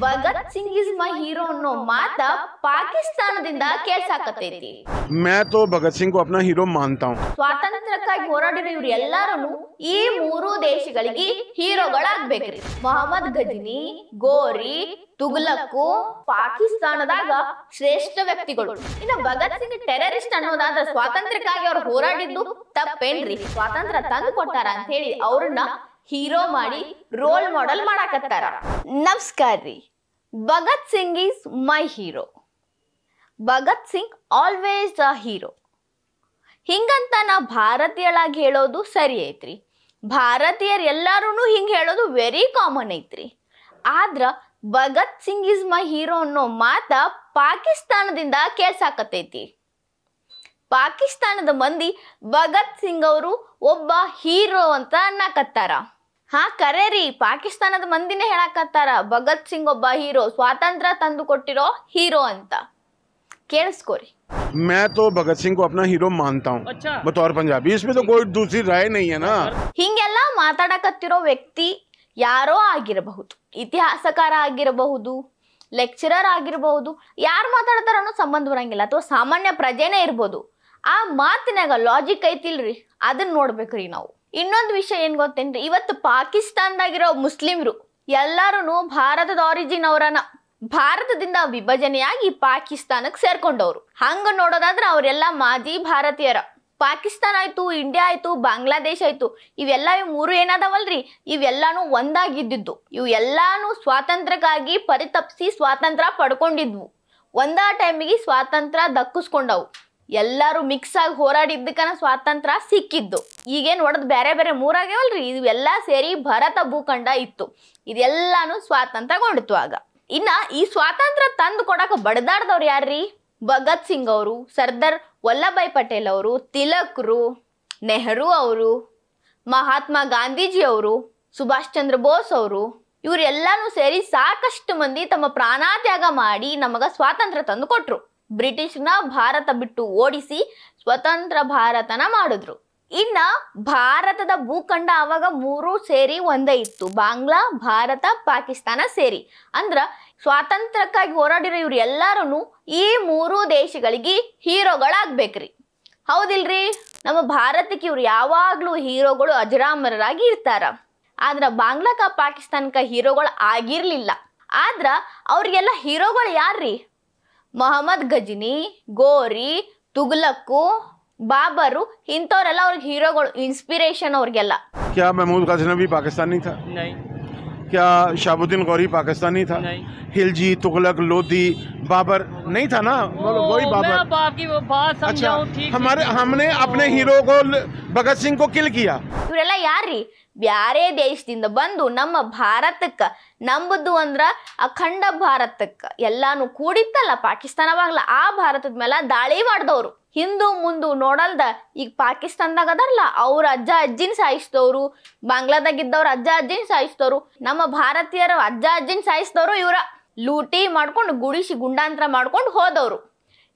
Bhagat Singh is my hero ಅನ್ನೋ ಮಾತ ಪಾಕಿಸ್ತಾನದಿಂದ ಕೇಳ್ಸಾಕತೈತಿ. मैं तो भगत सिंह को अपना हीरो मानता हूँ. ಸ್ವಾತಂತ್ರ್ಯಕ್ಕಾಗಿ ಹೋರಾಡಿರೋ ಇವ್ರು ಎಲ್ಲಾರು ಈ ಮೂರು ದೇಶಗಳಿಗೆ ಹೀರೋಗಳಾಗ್ಬೇಕ್ರಿ. ಮೊಹಮ್ಮದ್ ಗಜನಿ, ಗೋರಿ, ತುಘಲಕ್ ಪಾಕಿಸ್ತಾನದಾಗ ಶ್ರೇಷ್ಠ ವ್ಯಕ್ತಿಗಳು. ಇನ್ನು ಭಗತ್ ಸಿಂಗ್ ಟೆರರಿಸ್ಟ್ ಅನ್ನೋದಾದ್ರ ಸ್ವಾತಂತ್ರ್ಯಕ್ಕಾಗಿ ಅವ್ರು ಹೋರಾಡಿದ್ದು ತಪ್ಪೇನ್ರಿ? ಸ್ವಾತಂತ್ರ್ಯ ತಂದು ಕೊಟ್ಟಾರ ಅಂತ ಹೇಳಿ ಅವ್ರನ್ನ ಹೀರೋ ಮಾಡಿ ರೋಲ್ ಮಾಡೆಲ್ ಮಾಡಾಕತ್ತಾರ. ನಮಸ್ಕಾರ ರೀ. Bhagat Singh is my hero. Bhagat Singh always a hero. ಹಿಂಗಂತ ನಾ ಭಾರತೀಯಳಾಗಿ ಹೇಳೋದು ಸರಿ ಐತ್ರಿ. ಭಾರತೀಯರು ಎಲ್ಲಾರು ಹಿಂಗೆ ಹೇಳೋದು ವೆರಿ ಕಾಮನ್ ಐತ್ರಿ. ಆದ್ರ Bhagat Singh is my hero ಅನ್ನೋ ಮಾತ ಪಾಕಿಸ್ತಾನದಿಂದ ಕೇಳ್ಸಾಕತೈತಿ. ಪಾಕಿಸ್ತಾನದ ಮಂದಿ ಭಗತ್ ಸಿಂಗ್ ಅವರು ಒಬ್ಬ ಹೀರೋ ಅಂತ ಅನ್ನಕತ್ತಾರ. ಹಾ ಕರೆ ರೀ, ಪಾಕಿಸ್ತಾನದ ಮಂದಿನೇ ಹೇಳಕತ್ತಾರ ಭಗತ್ ಸಿಂಗ್ ಒಬ್ಬ ಹೀರೋ, ಸ್ವಾತಂತ್ರ್ಯ ತಂದು ಕೊಟ್ಟಿರೋ ಹೀರೋ ಅಂತ. ಕೇಳಿಸ್ಕೋರಿ. मैं तो भगत सिंह को अपना हीरो मानता हूँ. अच्छा? बतौर पंजाबी इसमें तो कोई दूसरी राय नहीं है ना. ಹಿಂಗೆಲ್ಲ ಮಾತಾಡಕತ್ತಿರೋ ವ್ಯಕ್ತಿ ಯಾರೋ ಆಗಿರಬಹುದು, ಇತಿಹಾಸಕಾರ ಆಗಿರಬಹುದು, ಲೆಕ್ಚರರ್ ಆಗಿರಬಹುದು, ಯಾರು ಮಾತಾಡ್ತಾರ ಅನ್ನೋ ಸಂಬಂಧ ಬರಂಗಿಲ್ಲ, ಅಥವಾ ಸಾಮಾನ್ಯ ಪ್ರಜೆನೇ ಇರ್ಬೋದು. ಆ ಮಾತಿನಾಗ ಲಾಜಿಕ್ ಐತಿಲ್ರಿ, ಅದನ್ನ ನೋಡ್ಬೇಕ್ರಿ ನಾವು. ಇನ್ನೊಂದು ವಿಷಯ ಏನ್ ಗೊತ್ತೇನ್ರಿ, ಇವತ್ತು ಪಾಕಿಸ್ತಾನದಾಗಿರೋ ಮುಸ್ಲಿಮ್ರು ಎಲ್ಲಾರು ಭಾರತದ ಆರಿಜಿನ್ ಅವರನ್ನ, ಭಾರತದಿಂದ ವಿಭಜನೆಯಾಗಿ ಪಾಕಿಸ್ತಾನಕ್ಕೆ ಸೇರ್ಕೊಂಡವ್ರು. ಹಂಗ ನೋಡೋದಾದ್ರೆ ಅವರೆಲ್ಲ ಮಾಜಿ ಭಾರತೀಯರ. ಪಾಕಿಸ್ತಾನ ಆಯ್ತು, ಇಂಡಿಯಾ ಆಯ್ತು, ಬಾಂಗ್ಲಾದೇಶ ಆಯ್ತು, ಇವೆಲ್ಲ ಮೂರು ಏನದಾವಲ್ರಿ, ಇವೆಲ್ಲಾನು ಒಂದಾಗಿದ್ದು. ಇವು ಎಲ್ಲಾನು ಸ್ವಾತಂತ್ರ್ಯಕ್ಕಾಗಿ ಪರಿತಪ್ಸಿ ಸ್ವಾತಂತ್ರ್ಯ ಪಡ್ಕೊಂಡಿದ್ವು. ಒಂದ ಟೈಮಿಗೆ ಸ್ವಾತಂತ್ರ್ಯ ದಕ್ಕಿಸ್ಕೊಂಡವು. ಎಲ್ಲಾರು ಮಿಕ್ಸ್ ಆಗಿ ಹೋರಾಡಿದ್ದಕ್ಕನ ಸ್ವಾತಂತ್ರ್ಯ ಸಿಕ್ಕಿದ್ದು. ಈಗೇನು ಹೊಡೆದ್ ಬೇರೆ ಬೇರೆ ಮೂರಾಗ್ಯಾವಲ್ರಿ, ಇವೆಲ್ಲ ಸೇರಿ ಭಾರತ ಭೂಖಂಡ ಇತ್ತು. ಇದೆಲ್ಲಾನು ಸ್ವಾತಂತ್ರ್ಯಗೊಂಡಿತ್ತು ಆಗ. ಇನ್ನ ಈ ಸ್ವಾತಂತ್ರ್ಯ ತಂದು ಕೊಡಕ ಬಡದಾಡ್ದವ್ರು ಯಾರ್ರಿ? ಭಗತ್ ಸಿಂಗ್ ಅವರು, ಸರ್ದಾರ್ ವಲ್ಲಭಾಯ್ ಪಟೇಲ್ ಅವರು, ತಿಲಕ್ರು, ನೆಹರು ಅವರು, ಮಹಾತ್ಮ ಗಾಂಧೀಜಿ ಅವರು, ಸುಭಾಷ್ ಚಂದ್ರ ಬೋಸ್ ಅವರು, ಇವರೆಲ್ಲಾನು ಸೇರಿ ಸಾಕಷ್ಟು ಮಂದಿ ತಮ್ಮ ಪ್ರಾಣತ್ಯಾಗ ಮಾಡಿ ನಮಗ ಸ್ವಾತಂತ್ರ್ಯ ತಂದು ಕೊಟ್ರು. ಬ್ರಿಟಿಷ್ನ ಭಾರತ ಬಿಟ್ಟು ಓಡಿಸಿ ಸ್ವತಂತ್ರ ಭಾರತನ ಮಾಡಿದ್ರು. ಇನ್ನ ಭಾರತದ ಭೂಖಂಡ ಅವಾಗ ಮೂರು ಸೇರಿ ಒಂದೇ ಇತ್ತು, ಬಾಂಗ್ಲಾ, ಭಾರತ, ಪಾಕಿಸ್ತಾನ ಸೇರಿ. ಅಂದ್ರ ಸ್ವಾತಂತ್ರ್ಯಕ್ಕಾಗಿ ಹೋರಾಡಿರೋ ಇವ್ರು ಎಲ್ಲಾರು ಈ ಮೂರು ದೇಶಗಳಿಗೆ ಹೀರೋಗಳಾಗ್ಬೇಕ್ರಿ. ಹೌದಿಲ್ರಿ? ನಮ್ಮ ಭಾರತಕ್ಕೆ ಇವ್ರು ಯಾವಾಗ್ಲೂ ಹೀರೋಗಳು ಅಜರಾಮರರಾಗಿ ಇರ್ತಾರ. ಆದ್ರ ಬಾಂಗ್ಲಾಕ ಪಾಕಿಸ್ತಾನಕ್ಕ ಹೀರೋಗಳು ಆಗಿರ್ಲಿಲ್ಲ. ಆದ್ರ ಅವ್ರಿಗೆಲ್ಲ ಹೀರೋಗಳು ಯಾರ್ರಿ? ಮೊಹಮ್ಮದ್ ಗಜನಿ, ಗೋರಿ, ತುಘಲಕ್, ಬಾಬರು, ಇಂಥವ್ರೆಲ್ಲ ಅವ್ರಿಗೆ ಹೀರೋಗಳು, ಇನ್ಸ್ಪಿರೇಷನ್ ಅವ್ರಿಗೆಲ್ಲ. क्या महमूद गजनवी पाकिस्तानी था? नहीं. क्या शहाबुद्दीन गौरी पाकिस्तानी था? नहीं. खिलजी, तुगलक, लोधी, बाबर नहीं था ना? वही बाबर. मैं आपकी बात समझाऊं. ठीक. हमने अपने हीरो को भगत सिंह को किल किया. ಇವರೆಲ್ಲ ಯಾರ್ರಿ? ಬ್ಯಾರೆ ದೇಶದಿಂದ ಬಂದು ನಮ್ಮ ಭಾರತಕ್ಕ, ನಂಬುದು ಅಂದ್ರ ಅಖಂಡ ಭಾರತಕ್ಕ ಎಲ್ಲಾನು ಕೂಡಿತ್ತಲ್ಲ ಪಾಕಿಸ್ತಾನ ಬಾಗ್ಲ, ಆ ಭಾರತದ ಮೇಲೆ ದಾಳಿ ಮಾಡಿದವ್ರು. ಹಿಂದೂ ಮುಂದು ನೋಡಲ್ದ ಈಗ ಪಾಕಿಸ್ತಾನದಾಗ ಅದಾರಲ್ಲ, ಅವ್ರ ಅಜ್ಜ ಅಜ್ಜಿನ ಸಾಯಿಸಿದವ್ರು, ಬಾಂಗ್ಲಾದಾಗ ಇದ್ದವ್ರ ಅಜ್ಜ ಅಜ್ಜಿನ ಸಾಯಿಸಿದವ್ರು, ನಮ್ಮ ಭಾರತೀಯರ ಅಜ್ಜ ಅಜ್ಜಿನ ಸಾಯಿಸಿದವ್ರು ಇವರ. ಲೂಟಿ ಮಾಡ್ಕೊಂಡು ಗುಡಿಸಿ ಗುಂಡಾಂತರ ಮಾಡ್ಕೊಂಡು ಹೋದವ್ರು.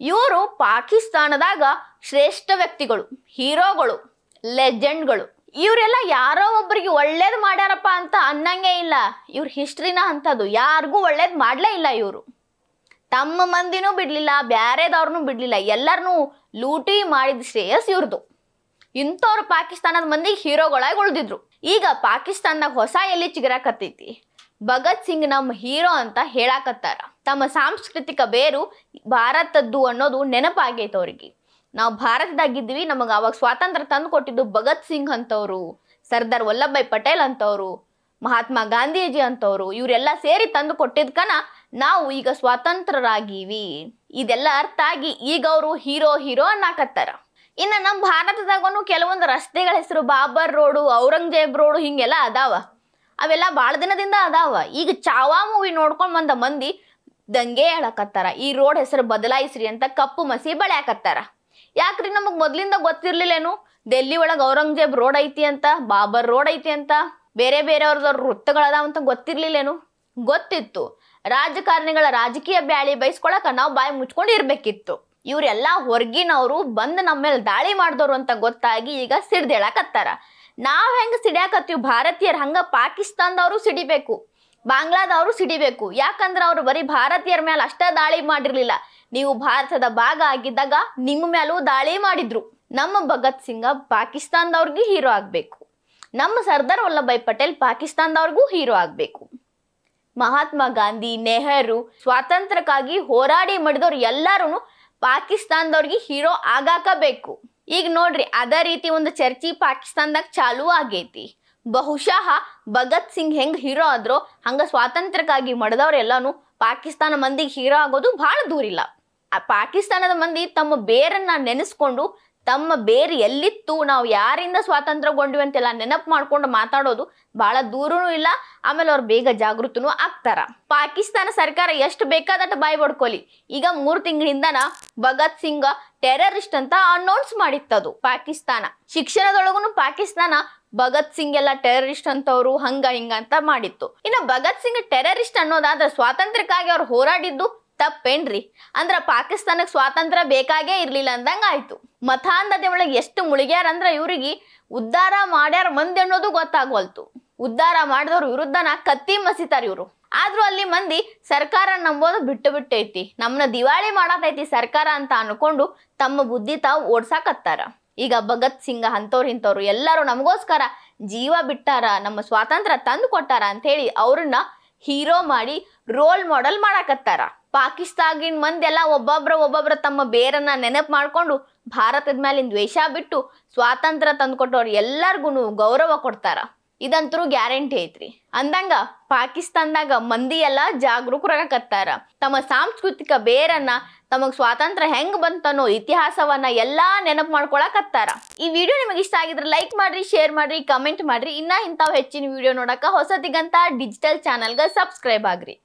ಇವರು ಪಾಕಿಸ್ತಾನದಾಗ ಶ್ರೇಷ್ಠ ವ್ಯಕ್ತಿಗಳು, ಹೀರೋಗಳು, ಲೆಜೆಂಡ್ಗಳು. ಇವರೆಲ್ಲ ಯಾರೋ ಒಬ್ಬರಿಗೆ ಒಳ್ಳೇದು ಮಾಡ್ಯಾರಪ್ಪ ಅಂತ ಅನ್ನಂಗೆ ಇಲ್ಲ. ಇವ್ರ ಹಿಸ್ಟ್ರಿನ ಅಂತದ್ದು, ಯಾರಿಗೂ ಒಳ್ಳೇದು ಮಾಡ್ಲೇ ಇಲ್ಲ. ಇವರು ತಮ್ಮ ಮಂದಿನೂ ಬಿಡ್ಲಿಲ್ಲ, ಬ್ಯಾರೆದವ್ರನ್ನೂ ಬಿಡ್ಲಿಲ್ಲ, ಎಲ್ಲರನ್ನೂ ಲೂಟಿ ಮಾಡಿದ ಶ್ರೇಯಸ್ ಇವ್ರದು. ಇಂಥವ್ರು ಪಾಕಿಸ್ತಾನದ ಮಂದಿಗೆ ಹೀರೋಗಳಾಗಿ ಉಳಿದಿದ್ರು. ಈಗ ಪಾಕಿಸ್ತಾನದಾಗ ಹೊಸ ಎಲ್ಲಿ ಚಿಗರಾಕತ್ತೈತಿ, ಭಗತ್ ಸಿಂಗ್ ನಮ್ಮ ಹೀರೋ ಅಂತ ಹೇಳಾಕತ್ತಾರ. ತಮ್ಮ ಸಾಂಸ್ಕೃತಿಕ ಬೇರು ಭಾರತದ್ದು ಅನ್ನೋದು ನೆನಪಾಗೈತೆ ಅವ್ರಿಗೆ. ನಾವು ಭಾರತದಾಗಿದ್ವಿ, ನಮಗೆ ಅವಾಗ ಸ್ವಾತಂತ್ರ್ಯ ತಂದು ಕೊಟ್ಟಿದ್ದು ಭಗತ್ ಸಿಂಗ್ ಅಂತವ್ರು, ಸರ್ದಾರ್ ವಲ್ಲಭಾಯ್ ಪಟೇಲ್ ಅಂತವ್ರು, ಮಹಾತ್ಮ ಗಾಂಧೀಜಿ ಅಂತವ್ರು, ಇವರೆಲ್ಲ ಸೇರಿ ತಂದು ಕೊಟ್ಟಿದ್ಕನ ನಾವು ಈಗ ಸ್ವತಂತ್ರರಾಗಿವಿ. ಇದೆಲ್ಲ ಅರ್ಥ ಆಗಿ ಈಗ ಅವರು ಹೀರೋ ಹೀರೋ ಅನ್ನಕತ್ತಾರ. ಇನ್ನು ನಮ್ಮ ಭಾರತದಾಗೂ ಕೆಲವೊಂದು ರಸ್ತೆಗಳ ಹೆಸರು ಬಾಬರ್ ರೋಡು, ಔರಂಗಜೇಬ್ ರೋಡು ಹಿಂಗೆಲ್ಲ ಅದಾವ. ಅವೆಲ್ಲ ಭಾಳ ದಿನದಿಂದ ಅದಾವ. ಈಗ ಚಾವಾ ಮೂವಿ ನೋಡ್ಕೊಂಡ್ ಬಂದ ಮಂದಿ ದಂಗೆ ಹೇಳಕತ್ತಾರ, ಈ ರೋಡ್ ಹೆಸರು ಬದಲಾಯಿಸ್ರಿ ಅಂತ ಕಪ್ಪು ಮಸಿ ಬಳ್ಯಾಕತ್ತಾರ. ಯಾಕ್ರಿ? ನಮಗ್ ಮೊದ್ಲಿಂದ ಗೊತ್ತಿರ್ಲಿಲ್ಲೇನು ಡೆಲ್ಲಿ ಒಳಗೆ ಔರಂಗಜೇಬ್ ರೋಡ್ ಐತಿ ಅಂತ, ಬಾಬರ್ ರೋಡ್ ಐತಿ ಅಂತ, ಬೇರೆ ಬೇರೆಯವ್ರದವ್ರ ವೃತ್ತಗಳದಾವಂತ ಗೊತ್ತಿರ್ಲಿಲ್ಲೇನು? ಗೊತ್ತಿತ್ತು. ರಾಜಕಾರಣಿಗಳ ರಾಜಕೀಯ ಬ್ಯಾಳಿ ಬಯಸ್ಕೊಳಕ ನಾವು ಬಾಯಿ ಮುಚ್ಕೊಂಡು ಇರ್ಬೇಕಿತ್ತು. ಇವರೆಲ್ಲ ಹೊರಗಿನವರು ಬಂದು ನಮ್ಮ ಮೇಲೆ ದಾಳಿ ಮಾಡಿದವರು ಅಂತ ಗೊತ್ತಾಗಿ ಈಗ ಸಿಡ್ದೇಳಕತ್ತಾರ. ನಾವ್ ಹೆಂಗ ಸಿಡ್ಯಾಕತ್ತೀವಿ ಭಾರತೀಯರು, ಹಂಗ ಪಾಕಿಸ್ತಾನದವರು ಸಿಡಿಬೇಕು. ಬಾಂಗ್ಲಾದವರು ಸಿಡಿಬೇಕು. ಯಾಕಂದ್ರೆ ಅವರು ಬರೀ ಭಾರತೀಯರ ಮೇಲೆ ಅಷ್ಟೇ ದಾಳಿ ಮಾಡಿರ್ಲಿಲ್ಲ, ನೀವು ಭಾರತದ ಭಾಗ ಆಗಿದ್ದಾಗ ನಿಮ್ಮ ಮೇಲೂ ದಾಳಿ ಮಾಡಿದ್ರು. ನಮ್ಮ ಭಗತ್ ಸಿಂಗ ಪಾಕಿಸ್ತಾನದವ್ರಿಗೂ ಹೀರೋ ಆಗ್ಬೇಕು, ನಮ್ಮ ಸರ್ದಾರ್ ವಲ್ಲಭಾಯ್ ಪಟೇಲ್ ಪಾಕಿಸ್ತಾನದವ್ರಿಗೂ ಹೀರೋ ಆಗ್ಬೇಕು. ಮಹಾತ್ಮ ಗಾಂಧಿ, ನೆಹರು ಸ್ವಾತಂತ್ರ್ಯಕ್ಕಾಗಿ ಹೋರಾಡಿ ಮಾಡಿದವ್ರು ಎಲ್ಲರೂ ಪಾಕಿಸ್ತಾನದವ್ರಿಗೆ ಹೀರೋ ಆಗಾಕಬೇಕು. ಈಗ ನೋಡ್ರಿ, ಅದೇ ರೀತಿ ಒಂದು ಚರ್ಚೆ ಪಾಕಿಸ್ತಾನದಾಗ ಚಾಲೂ ಆಗೈತಿ. ಬಹುಶಃ ಭಗತ್ ಸಿಂಗ್ ಹೆಂಗ್ ಹೀರೋ ಆದ್ರೋ ಹಂಗ ಸ್ವಾತಂತ್ರ್ಯಕ್ಕಾಗಿ ಮಾಡಿದವ್ರೆಲ್ಲಾನು ಪಾಕಿಸ್ತಾನ ಮಂದಿಗೆ ಹೀರೋ ಆಗೋದು ಬಹಳ ದೂರಿಲ್ಲ. ಆ ಪಾಕಿಸ್ತಾನದ ಮಂದಿ ತಮ್ಮ ಬೇರನ್ನ ನೆನೆಸ್ಕೊಂಡು, ತಮ್ಮ ಬೇರು ಎಲ್ಲಿತ್ತು, ನಾವು ಯಾರಿಂದ ಸ್ವಾತಂತ್ರ್ಯಗೊಂಡ್ವಿ ಅಂತೆಲ್ಲ ನೆನಪು ಮಾಡ್ಕೊಂಡು ಮಾತಾಡೋದು ಬಹಳ ದೂರನೂ ಇಲ್ಲ. ಆಮೇಲೆ ಅವ್ರು ಬೇಗ ಜಾಗೃತನೂ ಆಗ್ತಾರ. ಪಾಕಿಸ್ತಾನ ಸರ್ಕಾರ ಎಷ್ಟು ಬೇಕಾದಟ್ಟು ಬಾಯಿ ಬಡ್ಕೊಲಿ, ಈಗ 3 ತಿಂಗಳಿಂದನ ಭಗತ್ ಸಿಂಗ್ ಟೆರರಿಸ್ಟ್ ಅಂತ ಅನೌನ್ಸ್ ಮಾಡಿತ್ತದು ಪಾಕಿಸ್ತಾನ. ಶಿಕ್ಷಣದೊಳಗೂ ಪಾಕಿಸ್ತಾನ ಭಗತ್ ಸಿಂಗ್ ಎಲ್ಲ ಟೆರರಿಸ್ಟ್ ಅಂತವ್ರು ಹಂಗ ಹಿಂಗ ಅಂತ ಮಾಡಿತ್ತು. ಇನ್ನು ಭಗತ್ ಸಿಂಗ್ ಟೆರರಿಸ್ಟ್ ಅನ್ನೋದಾದ್ರೆ ಸ್ವಾತಂತ್ರ್ಯಕ್ಕಾಗಿ ಅವ್ರು ಹೋರಾಡಿದ್ದು ತಪ್ಪೇನ್ರಿ? ಅಂದ್ರ ಪಾಕಿಸ್ತಾನಕ್ಕೆ ಸ್ವಾತಂತ್ರ್ಯ ಬೇಕಾಗೇ ಇರ್ಲಿಲ್ಲ ಅಂದಂಗ ಆಯ್ತು. ಮತಾಂಧತೆ ಒಳಗೆ ಎಷ್ಟು ಮುಳುಗ್ಯಾರ ಅಂದ್ರ ಇವ್ರಿಗೆ ಉದ್ಧಾರ ಮಾಡ್ಯಾರ ಮಂದಿ ಅನ್ನೋದು ಗೊತ್ತಾಗ್ವಲ್ತು. ಉದ್ಧಾರ ಮಾಡಿದವ್ರ ವಿರುದ್ಧನ ಕತ್ತಿ ಮಸಿತಾರ ಇವ್ರು. ಆದ್ರೂ ಅಲ್ಲಿ ಮಂದಿ ಸರ್ಕಾರ ನಂಬೋದು ಬಿಟ್ಟೈತಿ, ನಮ್ನ ದಿವಾಳಿ ಮಾಡತೈತಿ ಸರ್ಕಾರ ಅಂತ ಅನ್ಕೊಂಡು ತಮ್ಮ ಬುದ್ಧಿ ತಾವು ಓಡ್ಸಾಕತ್ತಾರ. ಈಗ ಭಗತ್ ಸಿಂಗ್ ಅಂತವ್ರು ಇಂಥವ್ರು ಎಲ್ಲರೂ ನಮಗೋಸ್ಕರ ಜೀವ ಬಿಟ್ಟಾರ, ನಮ್ಮ ಸ್ವಾತಂತ್ರ್ಯ ತಂದು ಕೊಟ್ಟಾರ ಅಂತ ಹೇಳಿ ಅವ್ರನ್ನ ಹೀರೋ ಮಾಡಿ ರೋಲ್ ಮಾಡೆಲ್ ಮಾಡಾಕತ್ತಾರ. ಪಾಕಿಸ್ತಾನಿನ ಮಂದಿ ಎಲ್ಲ ಒಬ್ಬೊಬ್ರ ತಮ್ಮ ಬೇರನ್ನ ನೆನಪು ಮಾಡ್ಕೊಂಡು ಭಾರತದ ಮೇಲಿನ ದ್ವೇಷ ಬಿಟ್ಟು ಸ್ವಾತಂತ್ರ್ಯ ತಂದ್ಕೊಟ್ಟವ್ರು ಎಲ್ಲರಿಗೂ ಗೌರವ ಕೊಡ್ತಾರ. ಇದಂತರೂ ಗ್ಯಾರಂಟಿ ಐತ್ರಿ. ಅಂದಂಗ ಪಾಕಿಸ್ತಾನದಾಗ ಮಂದಿ ಎಲ್ಲ ಜಾಗರೂಕರಾಗಕತ್ತಾರ. ತಮ್ಮ ಸಾಂಸ್ಕೃತಿಕ ಬೇರನ್ನ, ತಮಗ್ ಸ್ವಾತಂತ್ರ್ಯ ಹೆಂಗ್ ಬಂತನೋ ಇತಿಹಾಸವನ್ನ ಎಲ್ಲಾ ನೆನಪು ಮಾಡ್ಕೊಳಕತ್ತಾರ. ಈ ವಿಡಿಯೋ ನಿಮಗೆ ಇಷ್ಟ ಆಗಿದ್ರೆ ಲೈಕ್ ಮಾಡ್ರಿ, ಶೇರ್ ಮಾಡ್ರಿ, ಕಮೆಂಟ್ ಮಾಡ್ರಿ. ಇನ್ನ ಇಂಥವು ಹೆಚ್ಚಿನ ವಿಡಿಯೋ ನೋಡಕ ಹೊಸತಿಗಂತ ಡಿಜಿಟಲ್ ಚಾನಲ್ಗೆ ಸಬ್ಸ್ಕ್ರೈಬ್ ಆಗ್ರಿ.